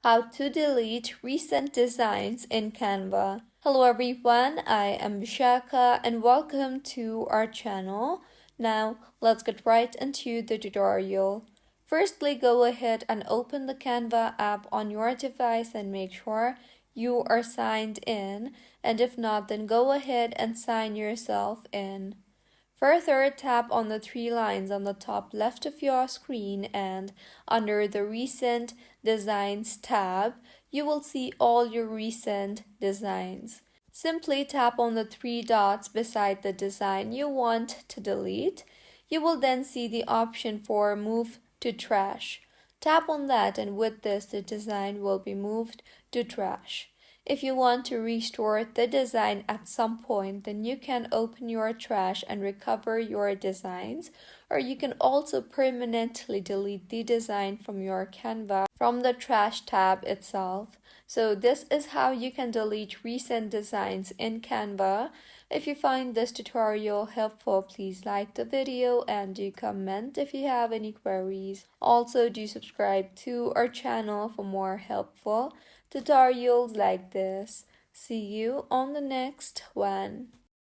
how to delete recent designs in Canva. Hello everyone, I am Vishaka and welcome to our channel. Now let's get right into the tutorial. Firstly, go ahead and open the Canva app on your device and make sure you are signed in, and if not, then go ahead and sign yourself in. Further, tap on the three lines on the top left of your screen, and under the Recent Designs tab, you will see all your recent designs. Simply tap on the three dots beside the design you want to delete. You will then see the option for Move to Trash. Tap on that, and with this, the design will be moved to trash. If you want to restore the design at some point, then you can open your trash and recover your designs, or you can also permanently delete the design from your Canva from the trash tab itself. So this is how you can delete recent designs in Canva. If you find this tutorial helpful, please like the video and do comment if you have any queries. Also, do subscribe to our channel for more helpful tutorials like this. See you on the next one.